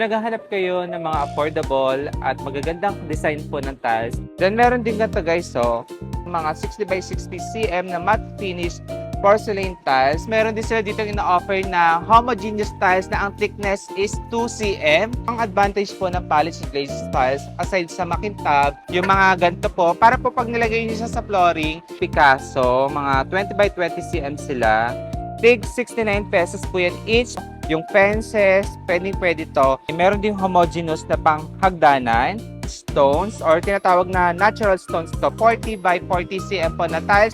Naghahanap kayo ng mga affordable at magagandang design po ng tiles. Then meron din ganito guys, so mga 60 by 60 cm na matte finish porcelain tiles. Meron din sila dito ina-offer na homogeneous tiles na ang thickness is 2 cm. Ang advantage po ng polished glazed tiles, aside sa makintab, yung mga ganito po, para po pag nilagay nyo siya sa flooring, Picasso, mga 20 by 20 cm sila. Tig 69 pesos po yan each. Yung fences, pwede to. Meron din homogeneous na pang hagdanan, stones, or tinatawag na natural stones to. 40 by 40 cm po na tiles.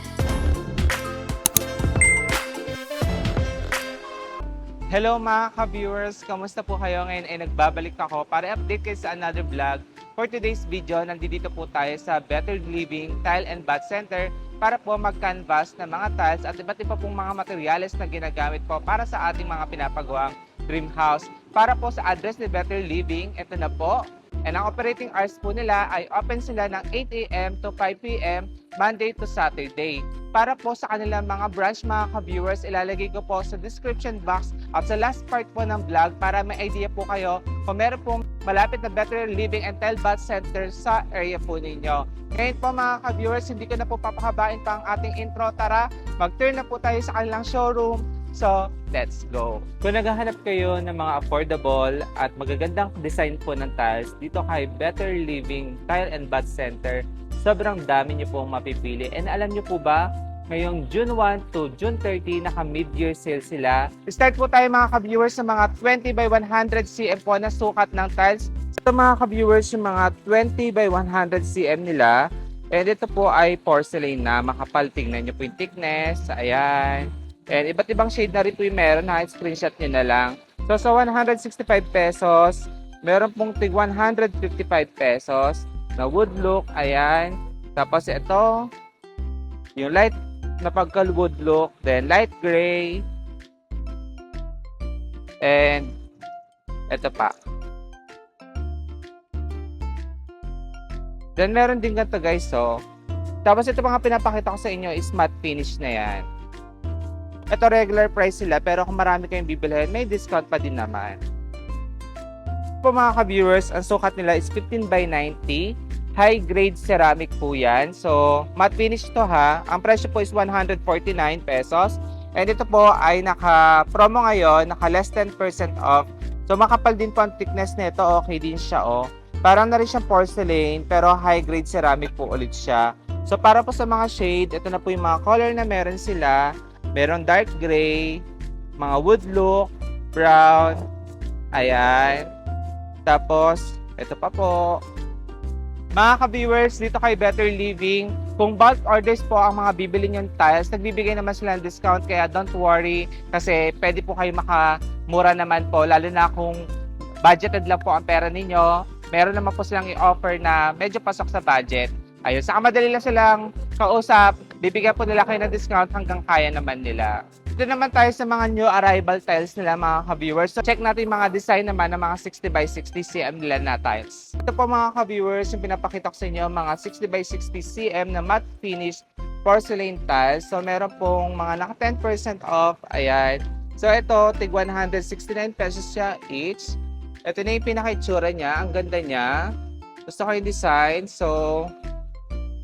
Hello mga ka-viewers! Kamusta po kayo? Ngayon ay nagbabalik ako para update kayo sa another vlog. For today's video, nandito po tayo sa Better Living Tile and Bath Center para po mag-canvas ng mga tiles at iba't iba pong mga materyales na ginagamit po para sa ating mga pinapagawang dream house. Para po sa address ni Better Living, ito na po. And ang operating hours po nila ay open sila ng 8 a.m. to 5 p.m. Monday to Saturday. Para po sa kanilang mga branch mga ka-viewers, ilalagay ko po sa description box at sa last part po ng vlog para may idea po kayo kung meron pong malapit na Better Living and Tile Bath Center sa area po ninyo. Ngayon po mga ka-viewers, hindi ko na po papakabain pa ang ating intro. Tara, mag-turn na po tayo sa kanilang showroom. So, let's go! Kung naghahanap kayo ng mga affordable at magagandang design po ng tiles dito kay Better Living Tile and Bath Center, sobrang dami nyo pong mapipili. And alam nyo po ba, ngayong June 1 to June 30, naka mid-year sale sila. Start po tayo mga ka-viewers sa mga 20 by 100 cm po na sukat ng tiles. Ito mga ka-viewers, yung mga 20 by 100 cm nila. And ito po ay porcelain na makapal. Tingnan nyo po yung thickness. Ayan. And iba't ibang shade na rin po yung meron. Screenshot nyo na lang. So sa 165 pesos, meron pong tig 155 pesos na wood look. Ayan. Tapos ito, yung light na pagka-wood look. Then light gray. And ito pa. Then meron din ganito guys. So, tapos ito mga pinapakita ko sa inyo is matte finish na yan. Ito regular price sila, pero kung marami kayong bibilhin, may discount pa din naman. Po mga ka-viewers, ang sukat nila is 15 by 90. High grade ceramic po yan. So, matte finish to ha. Ang presyo po is 149 pesos. And ito po ay naka-promo ngayon, naka less 10% off. So, makapal din po ang thickness nito. Okay din siya oh. Parang na rin siyang porcelain, pero high grade ceramic po ulit siya. So, para po sa mga shade, ito na po yung mga color na meron sila. Meron dark gray, mga wood look, brown, ayan. Tapos, ito pa po. Mga ka-viewers, dito kay Better Living, kung bulk orders po ang mga bibili nyong tiles, nagbibigay naman sila ng discount, kaya don't worry, kasi pwede po kayo makamura naman po, lalo na kung budgeted lang po ang pera ninyo. Meron naman po silang i-offer na medyo pasok sa budget. Ayun, saka madali lang silang kausap, bibigyan po nila kayo ng discount hanggang kaya naman nila. Ito naman tayo sa mga new arrival tiles nila mga ka-viewers. So check natin yung mga design naman ng mga 60 by 60 cm nila na tiles. Ito po mga ka-viewers, yung pinapakita ko sa inyo, mga 60 by 60 cm na matte finish porcelain tiles. So meron pong mga naka 10% off. Ayan. So ito, tig 169 pesos siya each. Ito na yung pinaka-itsura niya. Ang ganda niya. Gusto ko yung design. So,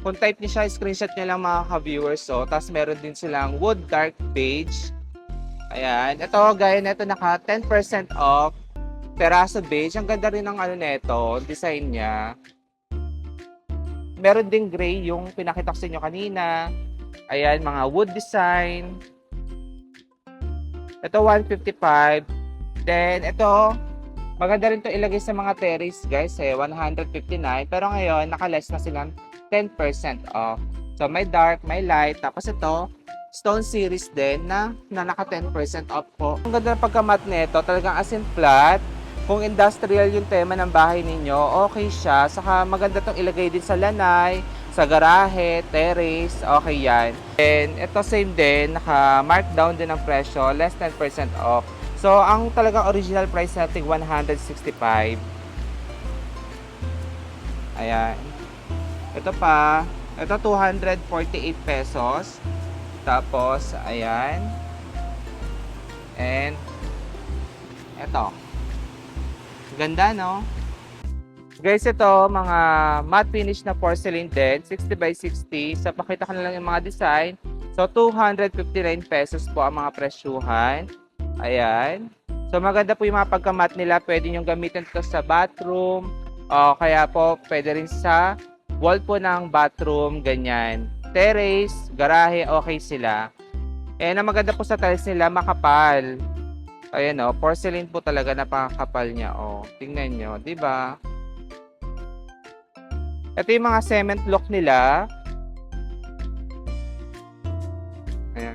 kung type niyo siya, screenshot niyo lang mga ka-viewers. So, tapos meron din silang wood dark beige. Ayan. Ito, gaya na ito, naka 10% off. Terrazo beige. Ang ganda rin ng ano nito, design niya. Meron din gray yung pinakita ko sa inyo kanina. Ayan, mga wood design. Ito, 155. Then, ito, maganda rin to ilagay sa mga terrace, guys. 159. Pero ngayon, naka-less na silang 10% off. So, may dark, may light. Tapos ito, stone series din na naka 10% off po. Ang ganda ng pagka-matte nito, talagang as in flat. Kung industrial yung tema ng bahay ninyo, okay siya. Saka maganda tong ilagay din sa lanay, sa garahe, terrace, okay yan. And ito same din, naka-markdown din ang presyo, less 10% off. So, ang talagang original price natin, 165. Ayan. Ito pa, ito 248 pesos. Tapos, ayan. And, ito. Ganda, no? Guys, ito, mga matte finish na porcelain din, 60 by 60. So, pakita ko na lang yung mga design. So, 259 pesos po ang mga presyuhan. Ayan. So, maganda po yung mga pagka-matte nila. Pwede nyo gamitin ito sa bathroom. O kaya po, pwede rin sa wall po ng bathroom, ganyan. Terrace, garahe, okay sila. And ang maganda po sa tiles nila, makapal. Ayan o, porcelain po talaga, napakakapal niya. O, tingnan nyo, di ba? Ito yung mga cement look nila. Ayan.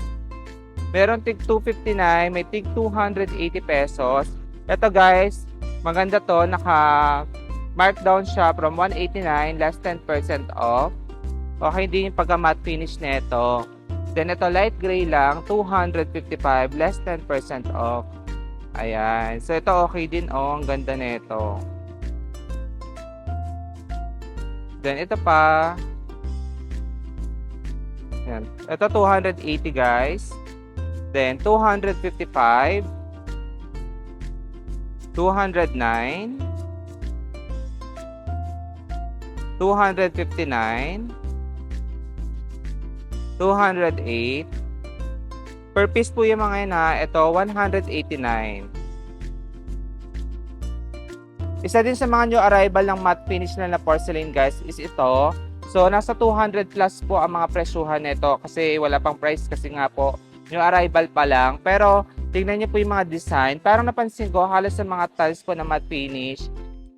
Meron tig 259, may tig 280 pesos. Ito guys, maganda to, naka-markdown siya from 189, less 10% off. Okay din yung pagka-matte finish nito. Then ito light gray lang, 255, less 10% off. Ayan. So ito okay din ang ganda nito. Then ito pa. Ayan. Ito 280 guys. Then 255. 209. 259. 208. Per piece po yung mga yun ha. Ito 189. Isa din sa mga new arrival ng matte finish na porcelain guys is ito. So nasa 200 plus po ang mga presyuhan nito kasi wala pang price kasi nga po new arrival pa lang. Pero tingnan niyo po yung mga design. Parang napansin ko halos sa mga tiles po na matte finish,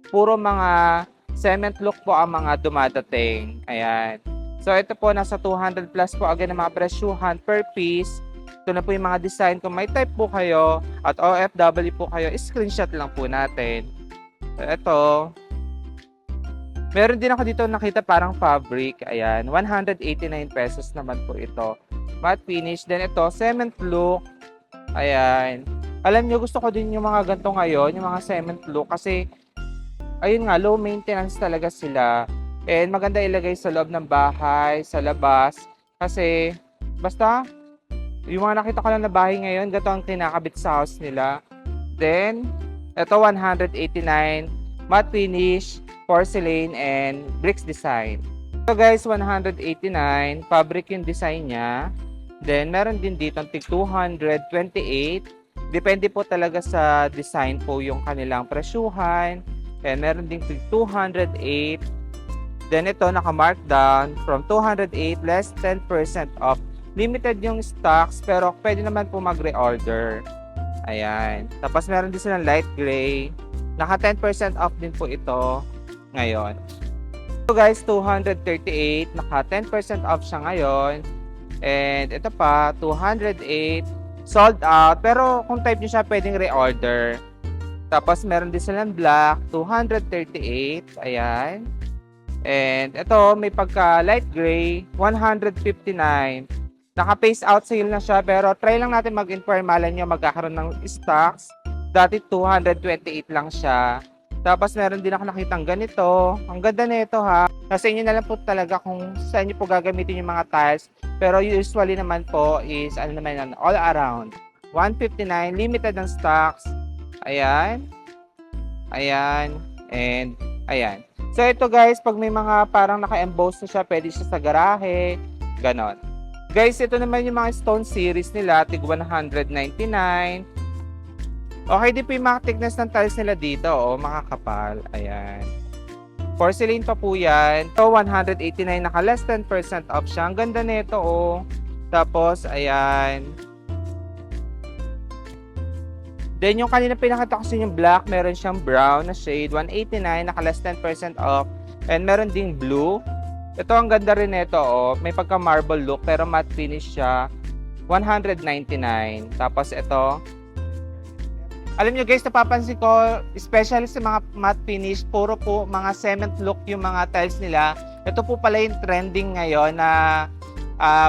puro mga cement look po ang mga dumadating. Ayan. So ito po nasa 200 plus po again ang mga presyuhan per piece. Ito na po yung mga design. Kung may type po kayo at OFW po kayo, screenshot lang po natin. Ito. Meron din ako dito nakita parang fabric. Ayan. 189 pesos naman po ito. Matte finish. Then ito, cement look. Ayan. Alam nyo, gusto ko din yung mga ganito ngayon, yung mga cement look. Kasi, ayun nga, low maintenance talaga sila. And maganda ilagay sa loob ng bahay, sa labas. Kasi, basta, yung mga nakita ko lang na bahay ngayon, ganito ang kinakabit sa house nila. Then, ito 189, matte finish, porcelain, and bricks design. So guys, 189, fabric yung design niya. Then, meron din dito tig 228. Depende po talaga sa design po yung kanilang presyuhan. And meron din tig 208. Then, ito naka-markdown from 208 less 10% off. Limited yung stocks pero pwede naman po mag-reorder. Ayan. Tapos meron din silang light gray. Naka 10% off din po ito ngayon. So guys, 238. Naka 10% off siya ngayon. And ito pa, 208. Sold out. Pero kung type nyo siya, pwedeng reorder. Tapos meron din silang black. 238. Ayan. And ito, may pagka light gray. 159. Naka-phase out sale na siya pero try lang natin mag-inquire, malay nyo magkakaroon ng stocks. Dati 228 lang siya. Tapos meron din ako nakitang ganito. Ang ganda nito ha. Nasa inyo na lang po talaga kung saan nyo po gagamitin yung mga tiles. Pero usually naman po is ano naman yan, all around. 159, limited ang stocks. Ayan. Ayan. And ayan. So ito guys, pag may mga parang naka-emboss na siya, pwede siya sa garahe. Ganon. Guys, ito naman yung mga stone series nila, tig 199. Okay din po yung mga thickness ng tiles nila dito, makakapal. Ayan. Porcelain pa po yan. So, 189, naka less 10% off siya. Ang ganda nito, Tapos, ayan. Then, yung kanina pinakita ko sa inyo black, meron siyang brown na shade. 189, naka less 10% off. And meron ding blue. Ito ang ganda rin nito, may pagka marble look pero matte finish siya. 199. Tapos ito. Alam nyo guys, napapansin ko, especially sa mga matte finish, puro po mga cement look yung mga tiles nila. Ito po pala yung trending ngayon na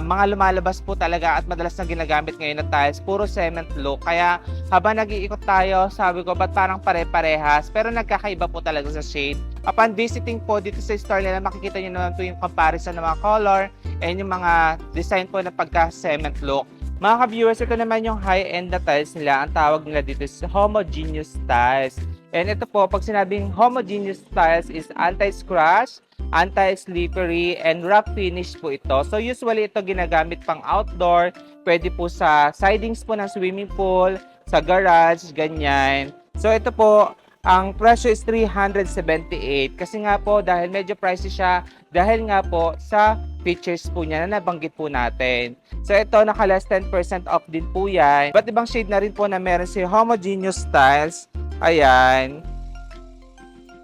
mga lumalabas po talaga at madalas na ginagamit ngayon na tiles, puro cement look. Kaya habang nag-iikot tayo, sabi ko, ba't parang pare-parehas? Pero nagkakaiba po talaga sa shade. Upon visiting po dito sa store nila, makikita nyo naman po yung comparison ng mga color and yung mga design po na pagka-cement look. Mga ka-viewers, ito naman yung high-end na tiles nila. Ang tawag nila dito is homogeneous tiles. And ito po, pag sinabing homogeneous tiles is anti-scratch, anti-slippery, and rough finish po ito. So usually ito ginagamit pang outdoor, pwede po sa sidings po ng swimming pool, sa garage, ganyan. So ito po, ang presyo is 378 kasi nga po dahil medyo pricey siya dahil nga po sa features po niya na nabanggit po natin. So ito naka less 10% off din po yan. Iba't ibang shade na rin po na meron si homogeneous styles. Ayan.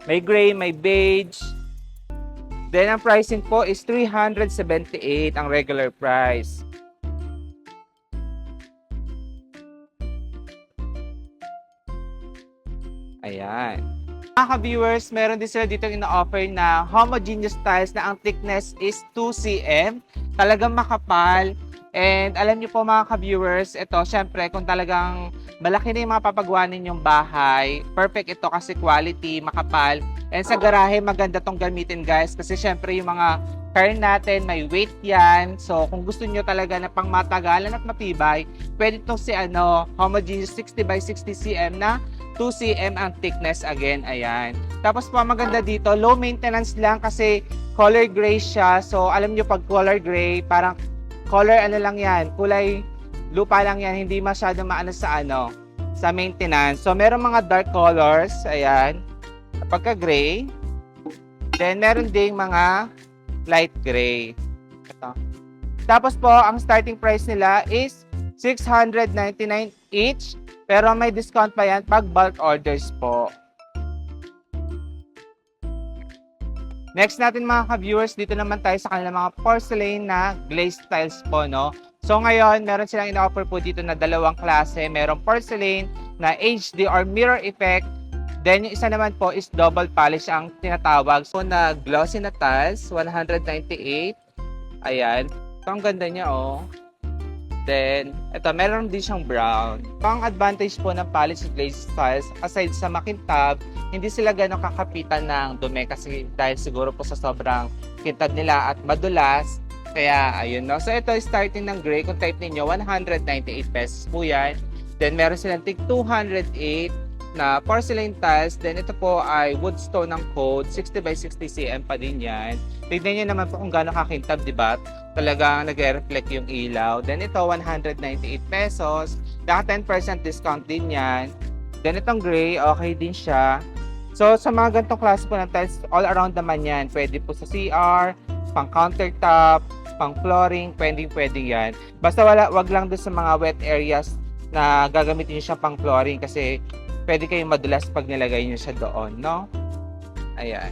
May gray, may beige. Then ang pricing po is 378 ang regular price. Ayan. Mga ka-viewers, meron din sila dito ina-offer na homogeneous tiles na ang thickness is 2 cm. Talagang makapal. And alam niyo po mga ka-viewers, ito syempre kung talagang malaki na yung mga papagawa ninyong bahay, perfect ito kasi quality, makapal. And sa garahe, maganda tong gamitin guys kasi syempre yung mga car natin, may weight yan. So kung gusto niyo talaga na pang matagalan at matibay, pwede itong si homogeneous 60 by 60 cm na 2 cm ang thickness again, ayan. Tapos po maganda dito, low maintenance lang kasi color gray siya. So alam niyo pag color gray, parang color ano lang yan, kulay lupa lang yan, hindi masyado maano sa maintenance. So meron mga dark colors, ayan, pagka gray. Then meron ding mga light gray. Ito. Tapos po, ang starting price nila is 699 each. Pero may discount pa yan pag bulk orders po. Next natin mga ka-viewers, dito naman tayo sa kanilang mga porcelain na glazed tiles po, no? So ngayon, meron silang ina-offer po dito na dalawang klase. Merong porcelain na HD or mirror effect. Then yung isa naman po is double polish ang tinatawag. So na glossy na tiles, 198. Ayan. So ang ganda niya, oh. Then, ito, meron din siyang brown. Pang advantage po ng polished glazed tiles, aside sa makintab, hindi sila gano'ng kakapitan ng dumi kasi dahil siguro po sa sobrang kintab nila at madulas. Kaya, ayun, no. So, ito, starting ng gray, kung type ninyo, 198 pesos po yan. Then, meron silang tig 208 na porcelain tiles. Then, ito po ay wood stone ng code, 60 by 60 cm pa din yan. Tignan nyo naman po kung gano'ng kakintab, diba? Talagang nag-reflect yung ilaw. Then ito, 198 pesos. Naka 10% discount din yan. Then itong gray, okay din siya. So, sa mga ganitong klase po ng tiles, all around naman yan. Pwede po sa CR, pang countertop, pang flooring, pwede yan. Basta wag lang doon sa mga wet areas na gagamitin nyo siya pang flooring kasi pwede kayong madulas pag nilagay nyo siya doon, no? Ayan.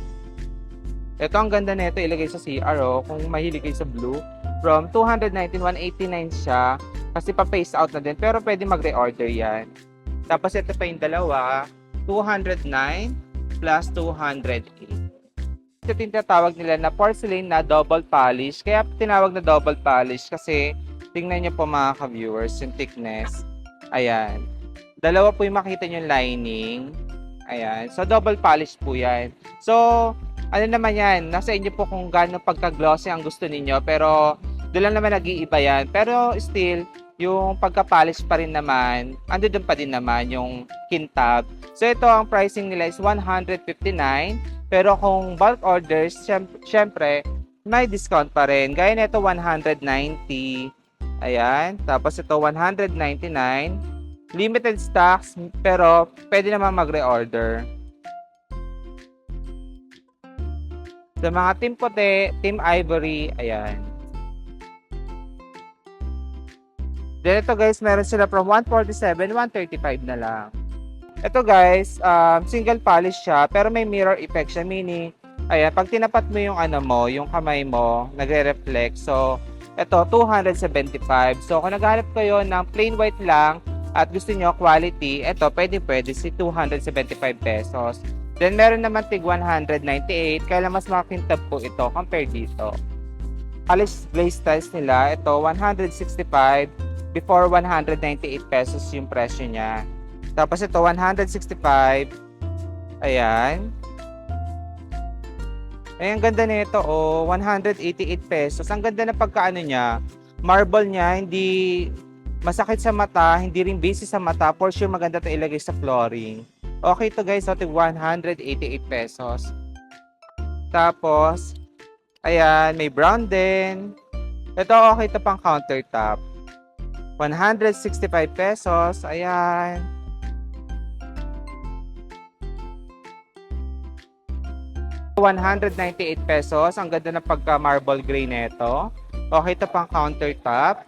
Ito ang ganda nito, ilagay sa CR, kung mahilig kayo sa blue. From 219, 189 siya. Kasi pa-phase out na din. Pero pwede mag-reorder yan. Tapos ito pa yung dalawa. 209 plus 208. Ito tinatawag nila na porcelain na double polish. Kaya tinawag na double polish kasi tingnan nyo po mga ka-viewers yung thickness. Ayan. Dalawa po yung makita nyo yung lining. Ayan. So double polish po yan. So ano naman yan, nasa inyo po kung gaano pagka-glossy ang gusto ninyo, pero doon lang naman nag-iiba yan. Pero still, yung pagka-polish pa rin naman, ando doon pa din naman yung kintab. So ito, ang pricing nila is 159, pero kung bulk orders, syempre, may discount pa rin. Gaya nito 190, ayan, tapos ito 199, limited stocks, pero pwede naman mag-reorder. Sa mga team puti, team ivory, ayan. Then ito guys, meron sila from 147, 135 na lang. Ito guys, single polish siya, pero may mirror effect siya, meaning, ayan, pag tinapat mo yung yung kamay mo, nagre-reflect. So, ito, 275. So, kung naghanap kayo ng plain white lang, at gusto nyo quality, ito, pwede si 275 pesos. Then, meron naman tig 198. Kaya mas makintab po ito compared dito. Polish glaze tiles nila, ito 165. Before 198 pesos yung presyo niya. Tapos ito 165. Ayan. Ay, ang ganda nito, 188 pesos. Ang ganda na pagkaano niya. Marble niya, hindi masakit sa mata, hindi rin busy sa mata. For sure, maganda ito ilagay sa flooring. Okay to guys, so tig 188 pesos. Tapos, ayan, may brown din. Ito okay to pang countertop. 165 pesos. Ayan. ₱198. Ang ganda ng pagka-marble gray nito. Okay to pang countertop.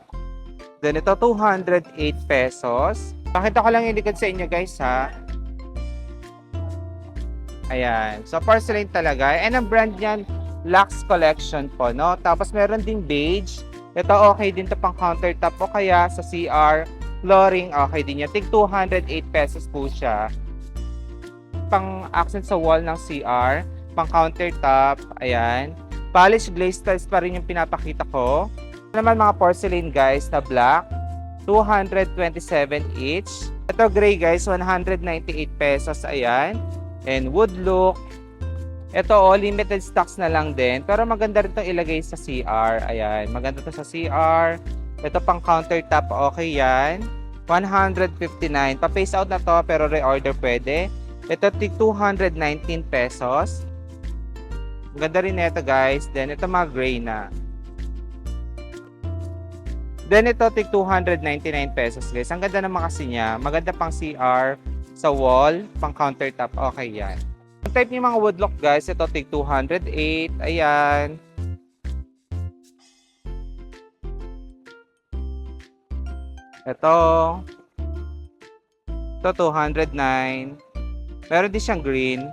Then ito, 208 pesos. Pakita ko lang yung likod sa inyo guys ha. Ayan. So, porcelain talaga. And ang brand niyan, Lux Collection po, no? Tapos, meron ding beige. Ito, okay din to pang countertop po. Kaya, sa CR, flooring, okay din yan. Tig 208 pesos po siya. Pang accent sa wall ng CR. Pang countertop. Ayan. Polish glaze tiles pa rin yung pinapakita ko. Ito naman mga porcelain guys na black. 227 each. Ito gray guys, 198 pesos. Ayan. And wood look. Ito limited stocks na lang din. Pero maganda rin itong ilagay sa CR. Ayan, maganda to sa CR. Ito pang countertop, okay yan. 159. Pa-face out na to, pero reorder pwede. Ito, 219 pesos. Maganda rin ito guys. Then, ito mga gray na. Then, ito, 299 pesos guys. Ang ganda naman kasi niya. Maganda pang CR. Sa wall, pang countertop, okay yan. Ang type ng mga woodlock guys, ito tig 208, ayan. Ito 209. Meron din siyang green.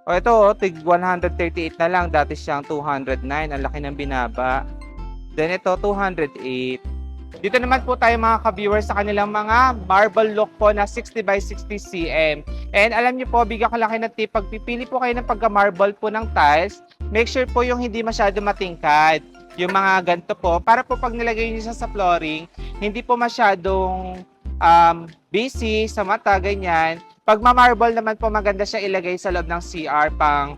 O ito, tig 138 na lang, dati siyang 209, ang laki ng binaba. Then ito, 208. Dito naman po tayo mga ka-viewers sa kanilang mga marble look po na 60 by 60 cm. And alam niyo po, bigyan ko lang kayo ng tip, pag pipili po kayo ng pagka-marble po ng tiles, make sure po yung hindi masyado matingkad. Yung mga ganito po, para po pag nilagay niyo sa flooring, hindi po masyadong busy sa mata, ganyan. Pag ma-marble naman po, maganda siya ilagay sa loob ng CR pang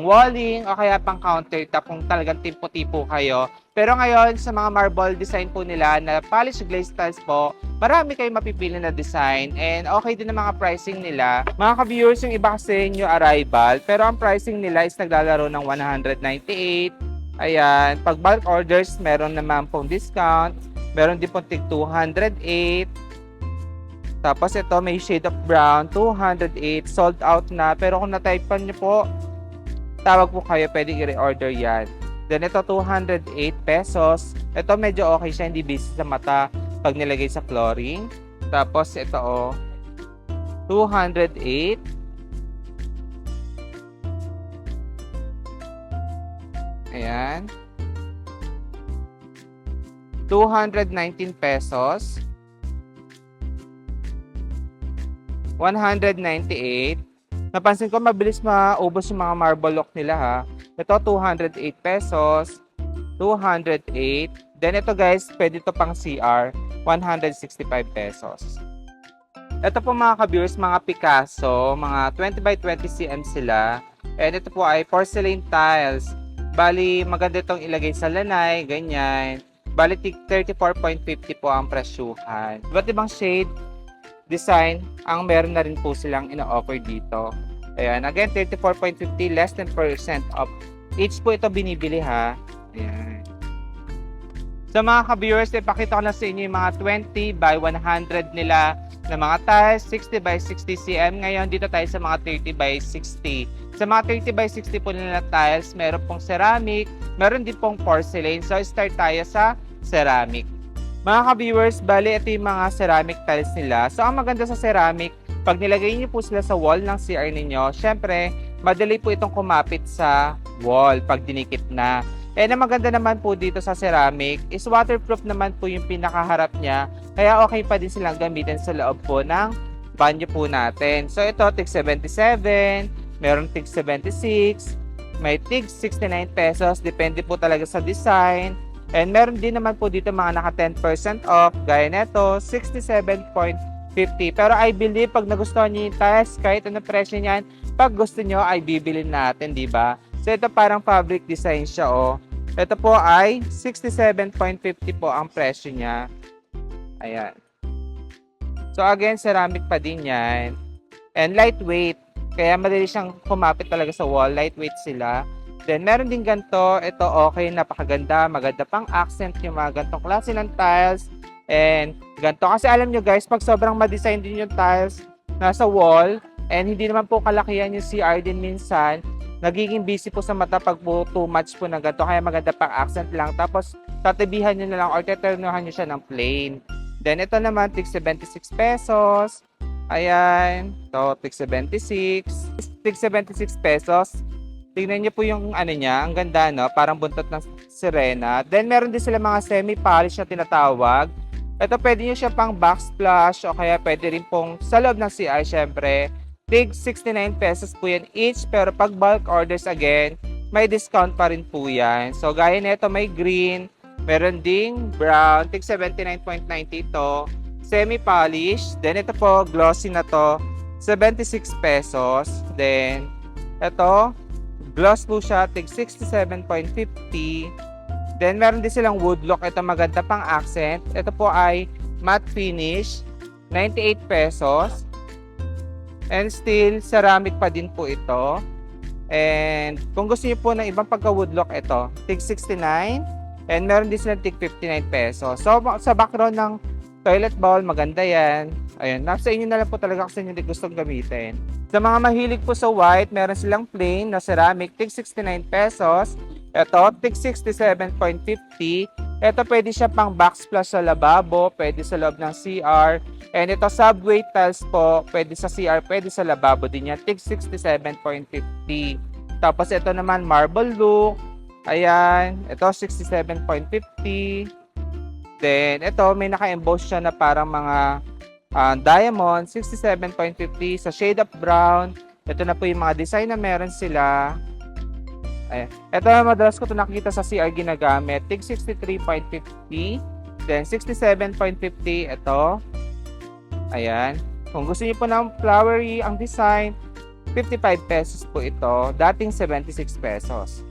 walling o kaya pang countertop kung talagang tipo-tipo kayo. Pero ngayon, sa mga marble design po nila na polish glaze tiles po, marami kayong mapipili na design and okay din ang mga pricing nila. Mga ka-viewers, yung iba kasi new arrival, pero ang pricing nila is naglalaro ng 198. Ayan, pag bulk orders, meron naman pong discount. Meron din pong tig 208. Tapos ito, may shade of brown, 208. Sold out na. Pero kung na-typean nyo po, tawag po kayo, pwede i-reorder yan. Then ito, 208 pesos. Ito medyo okay siya, hindi busy sa mata pag nilagay sa flooring. Tapos ito, 208. Ayan. 219 pesos. 198. Napansin ko mabilis maubos yung mga marble lock nila ha. Ito 208 pesos. 208. Then ito guys, pwede ito pang CR. 165 pesos. Ito po mga ka-viewers, mga Picasso. Mga 20 by 20 cm sila. And ito po ay porcelain tiles. Bali, maganda itong ilagay sa lanay. Ganyan. Bali, 34.50 po ang presyuhan. Iba't ibang shade, design, ang meron na rin po silang ina-offer dito. Ayan, again, 34.50, less than % off. Each po ito binibili ha. Ayan. Sa mga ka-viewers, ipakita ko na sa inyo yung mga 20 by 100 nila na mga tiles, 60 by 60 cm. Ngayon, dito tayo sa mga 30 by 60. Sa mga 30 by 60 po nila tiles, meron pong ceramic, meron din pong porcelain. So, start tayo sa ceramic. Mga ka-viewers, bali ito yung mga ceramic tiles nila. So, ang maganda sa ceramic, pag nilagay niyo po sila sa wall ng CR ninyo, syempre, madali po itong kumapit sa wall pag dinikit na. And ang maganda naman po dito sa ceramic is waterproof naman po yung pinakaharap niya. Kaya okay pa din silang gamitin sa loob po ng banyo po natin. So, ito, tig 77, meron tig 76, may tig 69 pesos. Depende po talaga sa design. And meron din naman po dito mga naka 10% off, gaya neto, 67.50. Pero I believe pag nagustuhan niyo yung tiles, kahit ano presyo niyan, pag gusto niyo ay bibilin natin, di ba? So ito parang fabric design siya, oh. Ito po ay 67.50 po ang presyo niya. Ayan. So again, ceramic pa din yan. And lightweight. Kaya madali siyang kumapit talaga sa wall. Lightweight sila. Then, meron din ganito. Ito, okay, napakaganda. Maganda pang accent yung mga gantong klase ng tiles. And, ganito. Kasi alam nyo guys, pag sobrang ma-design din yung tiles nasa wall, and hindi naman po kalakihan yung CR din minsan, nagiging busy po sa mata pag po too much po na ganito. Kaya maganda pang accent lang. Tapos, tatabihan nyo na lang or teternuhan nyo siya ng plain. Then, ito naman, tig 76 pesos. Ayan. Ito, tig 76. Tig 76 pesos. Tingnan niyo po yung ano niya, ang ganda no, parang buntot ng sirena. Then meron din sila mga semi-polish na tinatawag. Ito pwede niyo siya pang backsplash o kaya pwede rin pong sa loob ng CR syempre. Tig 69 pesos po yan each, pero pag bulk orders again, may discount pa rin po yan. So gaya nito may green, meron ding brown, tig 79.90 ito, semi-polish. Then ito po, glossy na to, 76 pesos. Then ito, gloss po siya, tig 67.50. Then, meron din silang wood look. Ito maganda pang accent. Ito po ay matte finish, 98 pesos. And still, ceramic pa din po ito. And, kung gusto niyo po ng ibang pagka-wood look, ito, tig 69. And, meron din silang tig 59 pesos. So, sa background ng toilet bowl, maganda yan. Ayun, nasa inyo na lang po talaga kung saan nyo gustong gamitin. Sa mga mahilig po sa white, meron silang plain na ceramic, tig 69 pesos. Ito, tig 67.50. Ito, pwede siya pang backsplash sa lababo, pwede sa loob ng CR. And ito, subway tiles po, pwede sa CR, pwede sa lababo din yan, tig 67.50. Tapos ito naman, marble look. Ayan, ito, 67.50. Then, ito, may naka-emboss siya na parang mga diamond, 67.50 sa shade of brown. Ito na po yung mga design na meron sila. Ayan. Ito madalas ko ito nakikita sa CR ginagamit. Tig 63.50. Then 67.50 ito. Ayan. Kung gusto niyo po ng flowery ang design, 55 pesos po ito. Dating 76 pesos.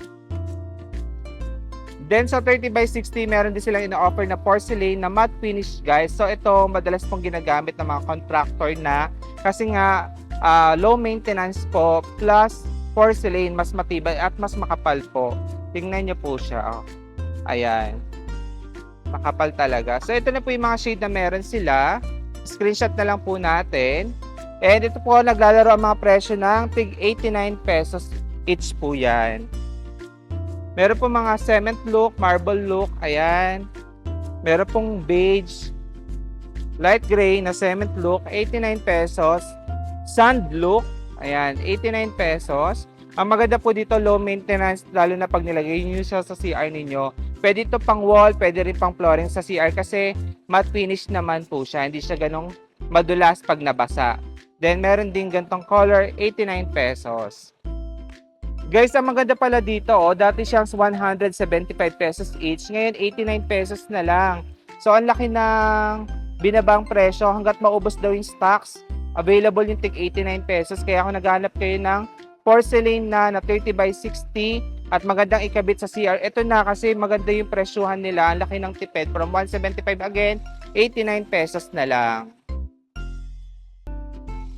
Then sa 30 by 60, meron din silang ina-offer na porcelain na matte finish guys. So ito madalas pong ginagamit ng mga contractor na kasi nga low maintenance po plus porcelain, mas matibay at mas makapal po. Tingnan niyo po siya. Oh. Ayan. Makapal talaga. So ito na po yung mga shade na meron sila. Screenshot na lang po natin. And ito po naglalaro ang mga presyo ng tig 89 pesos each po yan. Meron po mga cement look, marble look, ayan. Meron pong beige, light gray na cement look, 89 pesos. Sand look, ayan, 89 pesos. Ang maganda po dito, low maintenance, lalo na pag nilagay nyo siya sa CR ninyo. Pwede ito pang wall, pwede rin pang flooring sa CR kasi matte finish naman po siya. Hindi siya ganong madulas pag nabasa. Then, meron din gantong color, 89 pesos. Guys, ang maganda pala dito, dati siyang 175 pesos each. Ngayon, 89 pesos na lang. So, ang laki ng binabang presyo hanggat maubos daw yung stocks. Available yung tig 89 pesos. Kaya kung naghanap kayo ng porcelain na 30 by 60 at magandang ikabit sa CR, ito na kasi maganda yung presyuhan nila. Ang laki ng tipid. From 175 again, 89 pesos na lang.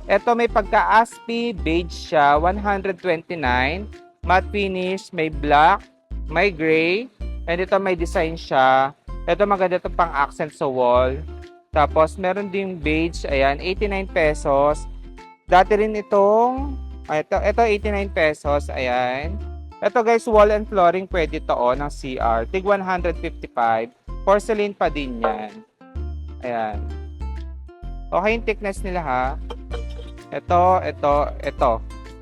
Ito may pagka-aspi, beige siya, 129. Matte finish, may black, may gray, and ito may design siya. Ito maganda ito pang accent sa wall. Tapos meron ding beige, ayan, 89 pesos. Dati rin itong, ito 89 pesos, ayan. Ito guys, wall and flooring pwede ito ng CR. Tig 155. Porcelain pa din yan. Ayan. Okay yung thickness nila ha. Ito.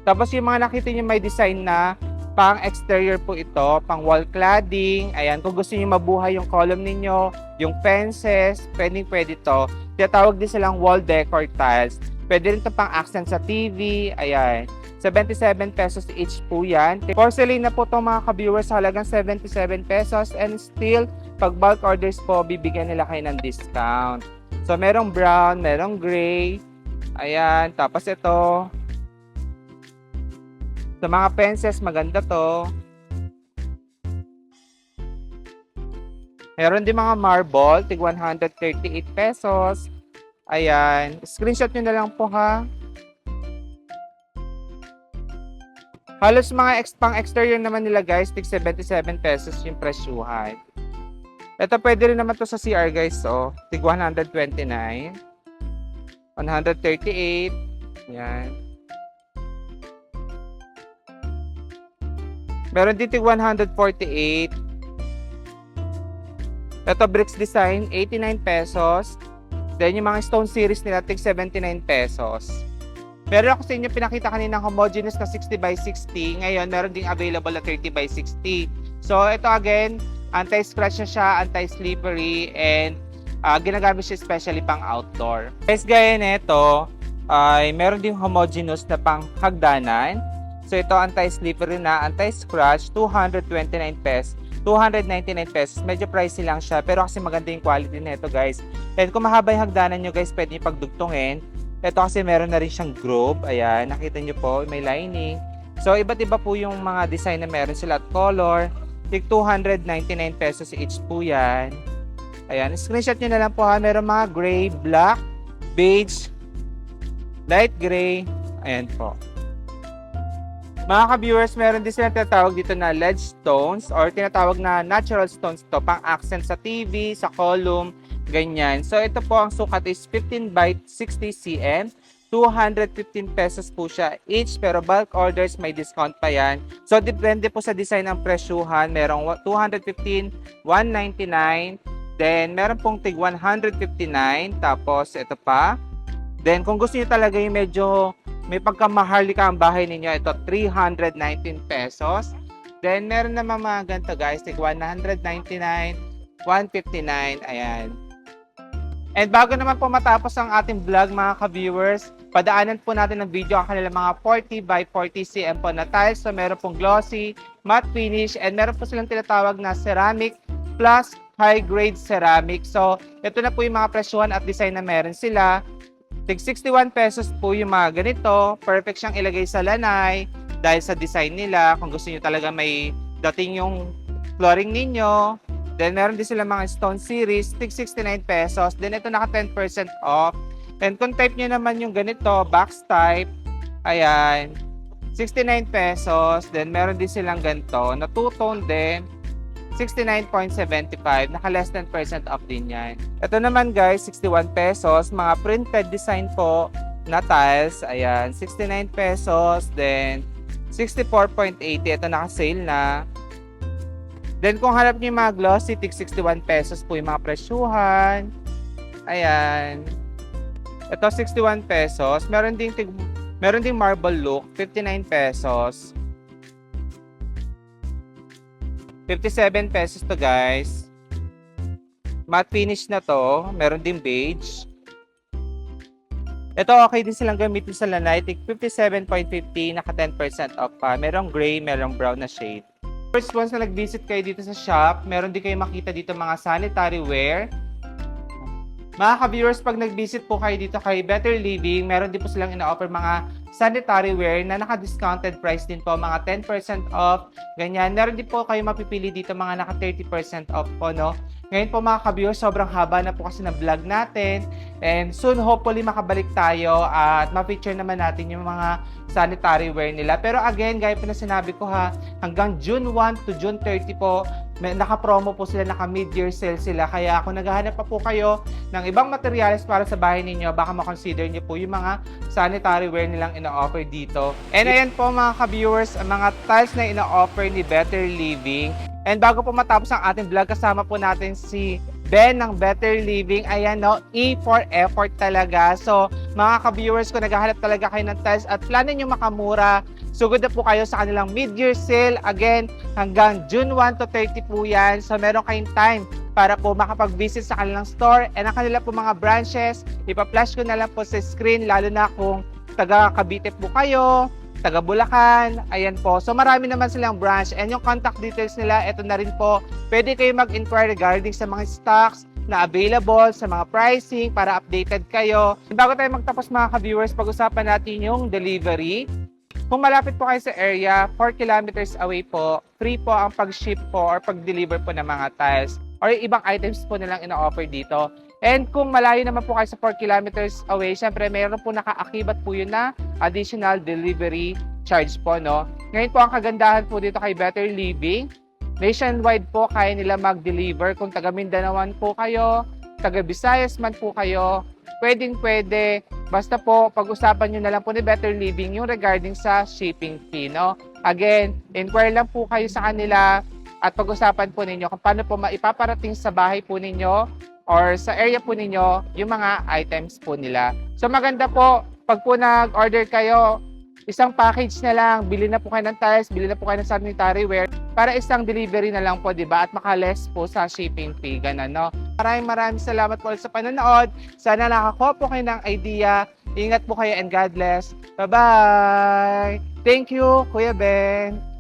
Tapos yung mga nakita nyo may design na pang exterior po ito, pang wall cladding. Ayan, kung gusto niyo mabuhay yung column ninyo, yung fences, pwede ito. Tinatawag din silang wall decor tiles. Pwede rin ito pang accent sa TV. Ayan, 77 pesos each po yan. Porcelain na po ito mga ka-viewers, halagang 77 pesos. And still, pag bulk orders po, bibigyan nila kayo ng discount. So, merong brown, merong gray. Ayan, tapos ito. Sa mga fences, maganda to. Meron din mga marble, tig 138 pesos. Ayan. Screenshot nyo na lang po ha. Halos mga pang exterior naman nila guys, tig 77 pesos yung presyuhan. Ito pwede rin naman to sa CR guys, so tig 129, 138, yan. Meron din tig 148. Ito bricks design, 89 pesos. Then yung mga stone series nila, tig 79 pesos. Meron ako sa inyo pinakita kanina homogeneous na 60 by 60. Ngayon, meron ding available na 30 by 60. So, ito again, anti-scratch na siya, anti-slippery, and ginagamit siya especially pang outdoor. Guys, gaya nito, ay meron ding homogeneous na pang hagdanan. So, ito anti-slippery na, anti-scratch, 229 pesos. 299 pesos. Medyo pricey lang siya, pero kasi maganda yung quality nito, guys. And kung mahaba yung hagdanan nyo, guys, pwede nyo pagdugtungin. Ito kasi meron na rin siyang groove. Ayan, nakita nyo po, may lining. So, iba't iba po yung mga design na meron sila at color. Tig 299 pesos each po yan. Ayan, screenshot nyo na lang po ha. Meron mga gray, black, beige, light gray. Ayan po. Mga ka-viewers, meron din silang tinatawag dito na ledge stones or tinatawag na natural stones to, pang accent sa TV, sa column, ganyan. So, ito po ang sukat is 15 by 60 cm. 215 pesos po siya each, pero bulk orders may discount pa yan. So, depende po sa design ng presyuhan. Merong 215, 199, then meron pong tig 159, tapos ito pa. Then, kung gusto niyo talaga yung medyo may pagkamaharlika ang bahay ninyo, ito 319 pesos. Then, meron naman mga ganito guys, tig 199, 159, ayan. And bago naman po matapos ang ating vlog mga ka-viewers, padaanan po natin ng video ang kanilang mga 40 by 40 cm po na tiles. So, meron pong glossy, matte finish, and meron po silang tinatawag na ceramic plus high-grade ceramic. So, ito na po yung mga presyuhan at design na meron sila. Tig 61 pesos po yung mga ganito. Perfect siyang ilagay sa lanay dahil sa design nila. Kung gusto niyo talaga may dating yung flooring ninyo. Then, meron din sila mga stone series. Tig 69 pesos. Then, ito naka 10% off. And kung type nyo naman yung ganito, box type, ayan, 69 pesos. Then, meron din silang ganito na two-tone din. 69.75, naka less than % off din yan. Ito naman guys, 61 pesos, mga printed design po na tiles, ayan, 69 pesos, then 64.80, ito naka-sale na. Then kung hanap niyo yung mga glossy, tig 61 pesos po yung mga presyuhan, ayan. Ito 61 pesos, meron ding marble look, 59 pesos. 57 pesos to guys. Matte finish na to. Meron din beige. Ito okay din silang gamitin sa lanay. Tig 57.50, naka 10% off pa. Merong gray, merong brown na shade. First, once na nag-visit kayo dito sa shop, meron din kayo makita dito mga sanitary ware. Mga ka-viewers, pag nag-visit po kayo dito kay Better Living, meron din po silang ina-offer mga sanitary ware na naka-discounted price din po, mga 10% off, ganyan. Meron din po kayo mapipili dito mga naka 30% off po, no? Ngayon po mga ka-viewers, sobrang haba na po kasi ng vlog natin. And soon, hopefully, makabalik tayo at ma-feature naman natin yung mga sanitary ware nila. Pero again, gaya po na sinabi ko ha, hanggang June 1 to June 30 po, naka-promo po sila, naka-mid-year sale sila. Kaya kung naghahanap pa po kayo ng ibang materials para sa bahay ninyo, baka ma-consider nyo po yung mga sanitary ware nilang ina-offer dito. And ayan po mga ka-viewers, ang mga tiles na ina-offer ni Better Living. And bago po matapos ang ating vlog, kasama po natin si Ben ng Better Living. Ayan, no, E for effort talaga. So, mga ka-viewers, kung naghahanap talaga kayo ng tiles at plano nyo makamura, sugod na po kayo sa kanilang mid-year sale. Again, hanggang June 1 to 30 po yan. So, meron kayong time para po makapag-visit sa kanilang store and ang kanila po mga branches. Ipa-flash ko na lang po sa screen, lalo na kung taga Cavite po kayo, taga Bulacan, ayan po. So marami naman silang branch and yung contact details nila, ito na rin po. Pwede kayo mag-inquire regarding sa mga stocks na available, sa mga pricing para updated kayo. Bago tayo magtapos mga ka-viewers, pag-usapan natin yung delivery. Kung malapit po kayo sa area, 4 kilometers away po, free po ang pag-ship po or pag-deliver po ng mga tiles or ibang items po nilang ina-offer dito. And kung malayo naman po kayo sa 4 kilometers away, syempre mayroon po nakaakibat po yun na additional delivery charge po, no? Ngayon po, ang kagandahan po dito kay Better Living, nationwide po kaya nila mag-deliver. Kung taga Mindanaoan po kayo, taga Visayas man po kayo, pwedeng-pwede. Basta po, pag-usapan nyo na lang po ni Better Living yung regarding sa shipping fee, no? Again, inquire lang po kayo sa kanila at pag-usapan po ninyo kung paano po maipaparating sa bahay po ninyo or sa area po ninyo yung mga items po nila. So maganda po, pag po nag-order kayo, isang package na lang, bili na po kayo ng tiles, bili na po kayo ng sanitary ware, para isang delivery na lang po, di ba? At makaless po sa shipping fee, ganun, no? Maraming salamat po sa panonood. Sana nakakuha po kayo ng idea. Ingat po kayo and God bless. Bye-bye! Thank you, Kuya Ben!